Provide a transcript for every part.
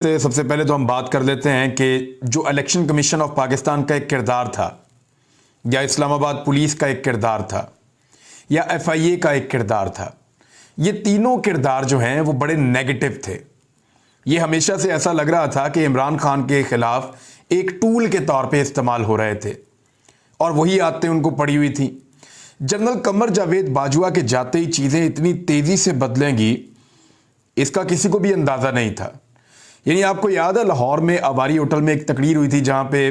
सबसे पहले तो हम बात कर लेते हैं कि जो इलेक्शन कमीशन ऑफ पाकिस्तान का एक किरदार था, या इस्लामाबाद पुलिस का एक किरदार था, या एफआईए का एक किरदार था, ये तीनों किरदार जो हैं वो बड़े नेगेटिव थे। ये हमेशा से ऐसा लग रहा था कि इमरान खान के ख़िलाफ़ एक टूल के तौर पे इस्तेमाल हो रहे थे और वही आदतें उनको पड़ी हुई थी। जनरल कमर जावेद बाजवा के जाते ही चीज़ें इतनी तेज़ी से बदलेंगी, इसका किसी को भी अंदाज़ा नहीं था। यानी आपको याद है, लाहौर में अवारी होटल में एक तकरीर हुई थी जहाँ पे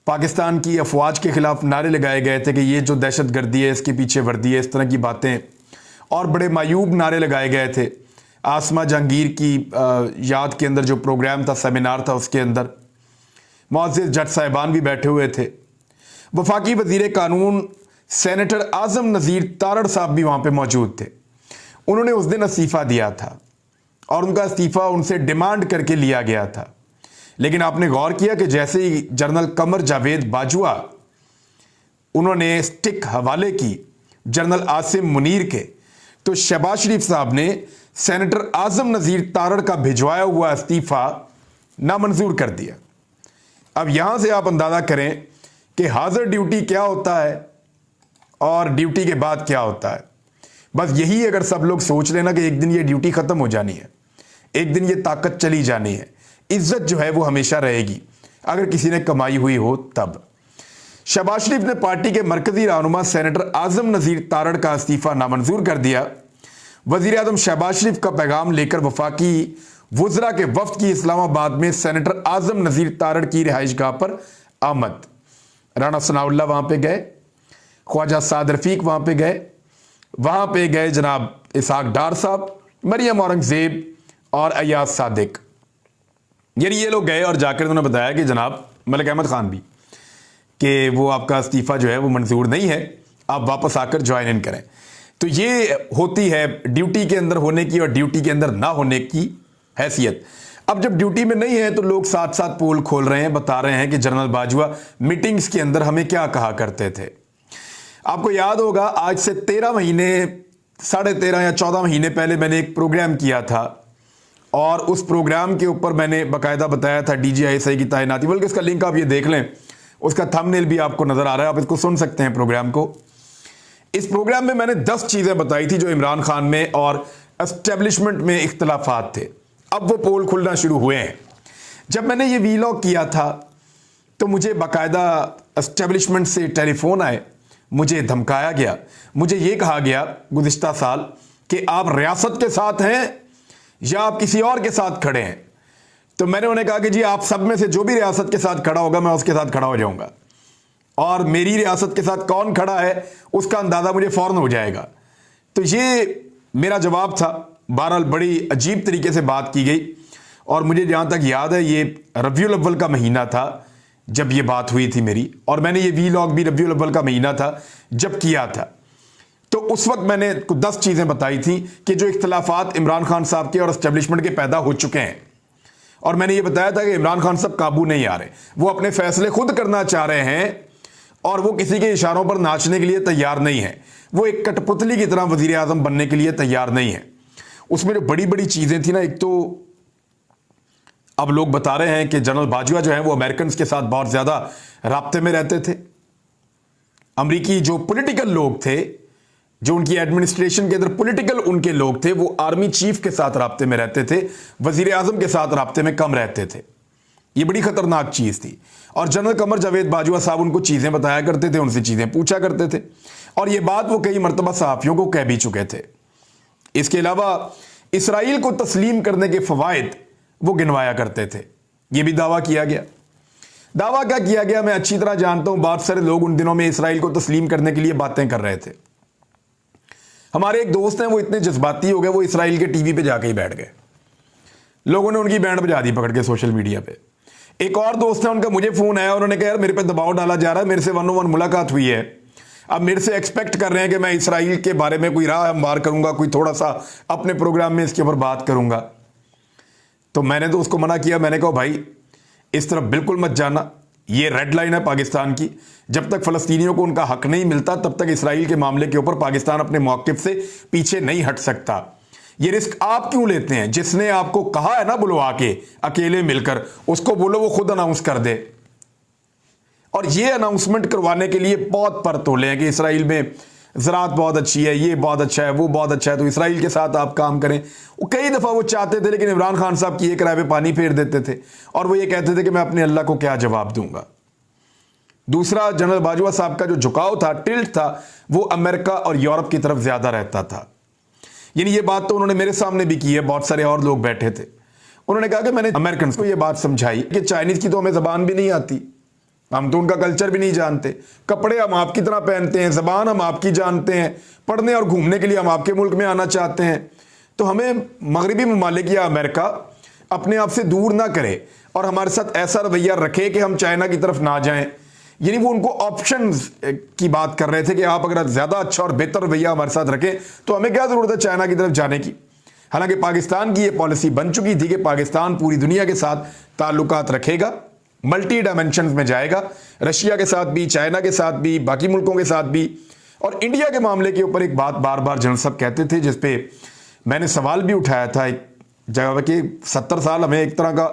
पाकिस्तान की अफवाज के ख़िलाफ़ नारे लगाए गए थे कि ये जो दहशत गर्दी है इसके पीछे वर्दी है, इस तरह की बातें, और बड़े मायूब नारे लगाए गए थे। आसमा जहांगीर की याद के अंदर जो प्रोग्राम था, सेमिनार था, उसके अंदर मुअज़्ज़िज़ जज साहिबान भी बैठे हुए थे। वफाकी वज़ीर कानून सेनेटर आज़म नज़ीर तारड़ साहब भी वहाँ पे मौजूद थे। उन्होंने उस दिन इस्तीफ़ा दिया था और उनका इस्तीफ़ा उनसे डिमांड करके लिया गया था। लेकिन आपने गौर किया कि जैसे ही जनरल कमर जावेद बाजवा उन्होंने स्टिक हवाले की जनरल आसिम मुनीर के, तो शहबाज शरीफ साहब ने सेनेटर आज़म नज़ीर तारड़ का भिजवाया हुआ इस्तीफ़ा नामंजूर कर दिया। अब यहाँ से आप अंदाज़ा करें कि हाजिर ड्यूटी क्या होता है और ड्यूटी के बाद क्या होता है। बस यही अगर सब लोग सोच लेना कि एक दिन ये ड्यूटी ख़त्म हो जानी है, एक दिन ये ताकत चली जानी है, इज्जत जो है वो हमेशा रहेगी, अगर किसी ने कमाई हुई हो तब। शहबाज शरीफ ने पार्टी के मरकजी रहनुमा सेनेटर आज़म नज़ीर तारड़ का इस्तीफ़ा नामंजूर कर दिया। वज़ीर आज़म शहबाज शरीफ का पैगाम लेकर वफाकी वुज़रा के वफ़द की इस्लामाबाद में सेनेटर आज़म नज़ीर तारड़ की रिहाइशगाह पर आमद। राना सनाउल्लाह वहाँ पे गए, ख्वाजा साद रफ़ीक वहाँ पे गए जनाब इसहाक डार साहब, मरियम औरंगज़ेब और अयाज सादिक। यानी ये लोग गए और जाकर उन्होंने बताया कि जनाब मलिक अहमद ख़ान भी कि वो आपका इस्तीफ़ा जो है वो मंजूर नहीं है, आप वापस आकर ज्वाइन इन करें। तो ये होती है ड्यूटी के अंदर होने की और ड्यूटी के अंदर ना होने की हैसियत। अब जब ड्यूटी में नहीं है तो लोग साथ साथ पोल खोल रहे हैं, बता रहे हैं कि जनरल बाजवा मीटिंग्स के अंदर हमें क्या कहा करते थे। आपको याद होगा, आज से 13 महीने, 13.5 या 14 महीने पहले मैंने एक प्रोग्राम किया था और उस प्रोग्राम के ऊपर मैंने बाकायदा बताया था DGISI की तैनाती, बल्कि इसका लिंक आप ये देख लें, उसका थंबनेल भी आपको नज़र आ रहा है, आप इसको सुन सकते हैं प्रोग्राम को। इस प्रोग्राम में मैंने 10 चीज़ें बताई थी जो इमरान खान में और एस्टेब्लिशमेंट में इख्तलाफात थे। अब वो पोल खुलना शुरू हुए हैं। जब मैंने ये वीलॉग किया था तो मुझे बाकायदा एस्टेब्लिशमेंट से टेलीफोन आए, मुझे धमकाया गया, मुझे ये कहा गया गुज़िश्ता साल कि आप रियासत के साथ हैं या आप किसी और के साथ खड़े हैं। तो मैंने उन्हें कहा कि जी आप सब में से जो भी रियासत के साथ खड़ा होगा मैं उसके साथ खड़ा हो जाऊंगा, और मेरी रियासत के साथ कौन खड़ा है उसका अंदाज़ा मुझे फ़ौरन हो जाएगा। तो ये मेरा जवाब था। बहरहाल बड़ी अजीब तरीके से बात की गई और मुझे जहाँ तक याद है ये रबीउल अव्वल का महीना था जब ये बात हुई थी मेरी, और मैंने ये वीलॉग भी रबीउल अव्वल का महीना था जब किया था। तो उस वक्त मैंने 10 चीज़ें बताई थी कि जो इख्तलाफात इमरान खान साहब के और एस्टेब्लिशमेंट के पैदा हो चुके हैं, और मैंने ये बताया था कि इमरान खान साहब काबू नहीं आ रहे, वो अपने फैसले खुद करना चाह रहे हैं और वो किसी के इशारों पर नाचने के लिए तैयार नहीं है, वो एक कठपुतली की तरह वज़ीर आज़म बनने के लिए तैयार नहीं है। उसमें जो बड़ी बड़ी चीज़ें थी ना, एक तो अब लोग बता रहे हैं कि जनरल बाजवा जो है वो अमेरिकन के साथ बहुत ज़्यादा राब्ते में रहते थे। अमरीकी जो पॉलिटिकल लोग थे, जो उनकी एडमिनिस्ट्रेशन के अंदर पॉलिटिकल उनके लोग थे, वो आर्मी चीफ के साथ राब्ते में रहते थे, वज़ीर आज़म के साथ राब्ते में कम रहते थे। ये बड़ी ख़तरनाक चीज़ थी और जनरल कमर जावेद बाजवा साहब उनको चीज़ें बताया करते थे, उनसे चीज़ें पूछा करते थे, और ये बात वो कई मरतबा सहाफ़ियों को कह भी चुके थे। इसके अलावा इसराइल को तस्लीम करने के फ़वाइद वो गिनवाया करते थे, ये भी दावा किया गया। दावा क्या किया गया मैं अच्छी तरह जानता हूँ। बहुत सारे लोग उन दिनों में इसराइल को तस्लीम करने के लिए बातें कर रहे थे। हमारे एक दोस्त हैं, वो इतने जज्बाती हो गए, वो इसराइल के टीवी पे जाके ही बैठ गए, लोगों ने उनकी बैंड बजा दी पकड़ के सोशल मीडिया पे। एक और दोस्त है, उनका मुझे फ़ोन आया, उन्होंने कहा यार मेरे पे दबाव डाला जा रहा है, मेरे से 1-on-1 मुलाकात हुई है, अब मेरे से एक्सपेक्ट कर रहे हैं कि मैं इसराइल के बारे में कोई राह हमवार करूंगा, कोई थोड़ा सा अपने प्रोग्राम में इसके ऊपर बात करूंगा। तो मैंने तो उसको मना किया, मैंने कहा भाई इस तरफ बिल्कुल मत जाना, ये रेड लाइन है पाकिस्तान की। जब तक फ़लस्तीनियों को उनका हक नहीं मिलता तब तक इसराइल के मामले के ऊपर पाकिस्तान अपने मौक़िफ़ से पीछे नहीं हट सकता। یہ رسک آپ کیوں لیتے ہیں؟ جس نے آپ کو کہا ہے نا بلوا کے اکیلے مل کر، اس کو بولو وہ خود اناؤنس کر دے. اور یہ اناؤنسمنٹ کروانے کے لیے بہت پر تولے ہیں کہ اسرائیل میں زراعت بہت اچھی ہے، یہ بہت اچھا ہے، وہ بہت اچھا ہے، تو اسرائیل کے ساتھ آپ کام کریں. وہ کئی دفعہ وہ چاہتے تھے، لیکن عمران خان صاحب کی ایک رائے پہ پانی پھیر دیتے تھے اور وہ یہ کہتے تھے کہ میں اپنے اللہ کو کیا جواب دوں گا. دوسرا، جنرل باجوہ صاحب کا جو جھکاؤ تھا، ٹلٹ تھا، وہ امریکہ اور یورپ کی طرف زیادہ رہتا تھا. یعنی یہ بات تو انہوں نے میرے سامنے بھی کی ہے، بہت سارے اور لوگ بیٹھے تھے، انہوں نے کہا کہ میں نے امریکنز کو یہ بات سمجھائی کہ چائنیز کی تو ہمیں زبان بھی نہیں آتی، ہم تو ان کا کلچر بھی نہیں جانتے، کپڑے ہم آپ کی طرح پہنتے ہیں، زبان ہم آپ کی جانتے ہیں، پڑھنے اور گھومنے کے لیے ہم آپ کے ملک میں آنا چاہتے ہیں، تو ہمیں مغربی ممالک یا امریکہ اپنے آپ سے دور نہ کرے اور ہمارے ساتھ ایسا رویہ رکھے کہ ہم چائنا کی طرف نہ جائیں. یعنی وہ ان کو آپشنز کی بات کر رہے تھے کہ آپ اگر زیادہ اچھا اور بہتر رویہ ہمارے ساتھ رکھیں تو ہمیں کیا ضرورت ہے چائنا کی طرف جانے کی. حالانکہ پاکستان کی یہ پالیسی بن چکی تھی کہ پاکستان پوری دنیا کے ساتھ تعلقات رکھے گا، ملٹی ڈائمنشنز میں جائے گا، رشیا کے ساتھ بھی، چائنا کے ساتھ بھی، باقی ملکوں کے ساتھ بھی. اور انڈیا کے معاملے کے اوپر ایک بات بار بار جنرل صاحب کہتے تھے، جس پہ میں نے سوال بھی اٹھایا تھا ایک جگہ کہ 70 سال ہمیں ایک طرح کا